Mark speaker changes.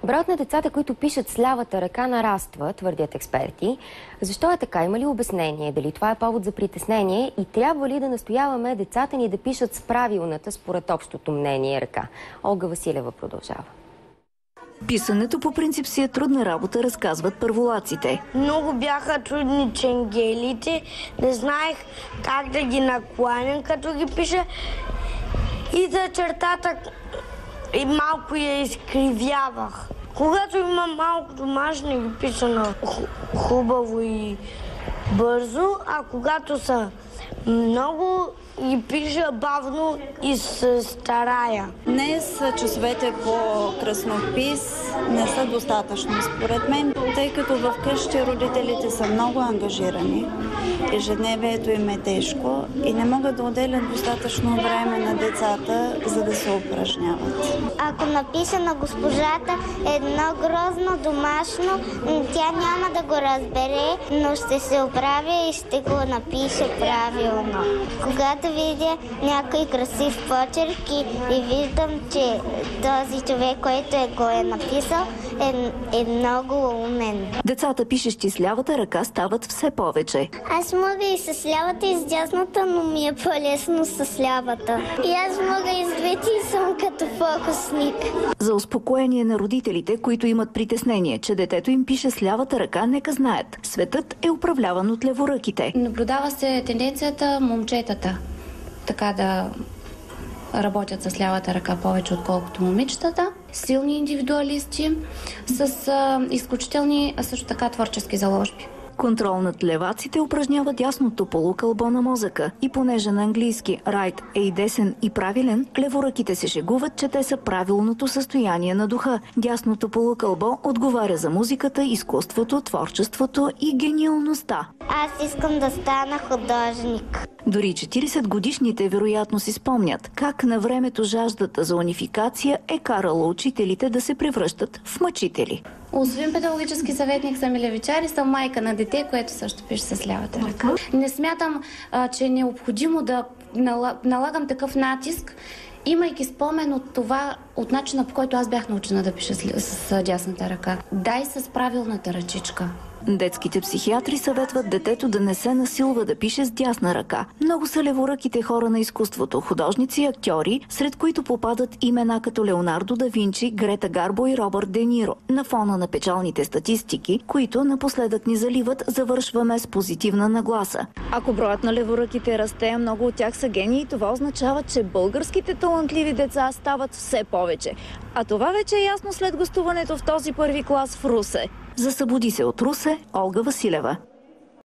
Speaker 1: Броят на децата, които пишат с лявата ръка, нараства, твърдят експерти. Защо е така? Има ли обяснение? Дали това е повод за притеснение? И трябва ли да настояваме децата ни да пишат с правилната, според общото мнение, ръка? Олга Василева продължава.
Speaker 2: Писането по принцип си е трудна работа, разказват първолаците.
Speaker 3: Много бяха трудни ченгелите, не знаех как да ги накланям, като ги пиша. И за чертата и малко я изкривявах. Когато има малко домашни, ги пиша на хубаво и бързо, а когато са много, ги пиша бавно и се старая.
Speaker 4: Днес часовете по краснопис не са достатъчно, според мен, тъй като вкъщи родителите са много ангажирани. Ежедневието им е тежко и не могат да отделят достатъчно време на децата, за да се упражняват.
Speaker 5: Ако напиша на госпожата едно грозно домашно, тя няма да го разбере, но ще се оправя и ще го напише правилно. Когато видя някой красив почерк и виждам, че този човек, който го е написал, е много умен.
Speaker 2: Децата, пишещи с лявата ръка, стават все повече.
Speaker 5: Аз мога и с лявата, и с дясната, но ми е по-лесно с лявата. И аз мога и с двете и съм като фокусник.
Speaker 2: За успокоение на родителите, които имат притеснение, че детето им пише с лявата ръка, нека знаят. Светът е управляван от леворъките.
Speaker 6: Наблюдава се тенденцията момчетата така да работят с лявата ръка повече, отколкото момичетата. Силни индивидуалисти с изключителни, също така творчески заложби.
Speaker 2: Контрол над леваците упражнява дясното полукълбо на мозъка. И понеже на английски right е и десен и правилен, леворъките се шегуват, че те са правилното състояние на духа. Дясното полукълбо отговаря за музиката, изкуството, творчеството и гениалността.
Speaker 5: Аз искам да стана художник.
Speaker 2: Дори 40-годишните вероятно си спомнят как на времето жаждата за унификация е карала учителите да се превръщат в мъчители.
Speaker 6: Освен педагогически съветник съм и левичар и съм майка на дете, което също пише с лявата ръка. Не смятам, че е необходимо да налагам такъв натиск, имайки спомен от това, от начина, по който аз бях научена да пиша с дясната ръка. Дай с правилната ръчичка.
Speaker 2: Детските психиатри съветват детето да не се насилва да пише с дясна ръка. Много са леворъките хора на изкуството, художници и актьори, сред които попадат имена като Леонардо да Винчи, Грета Гарбо и Робърт Де Ниро. На фона на печалните статистики, които напоследък ни заливат, завършваме с позитивна нагласа. Ако броят на леворъките расте, много от тях са гении, това означава, че българските талантливи деца стават все повече. А това вече е ясно след гостуването в този първи клас в Русе. За Събуди се от Русе, Олга Василева.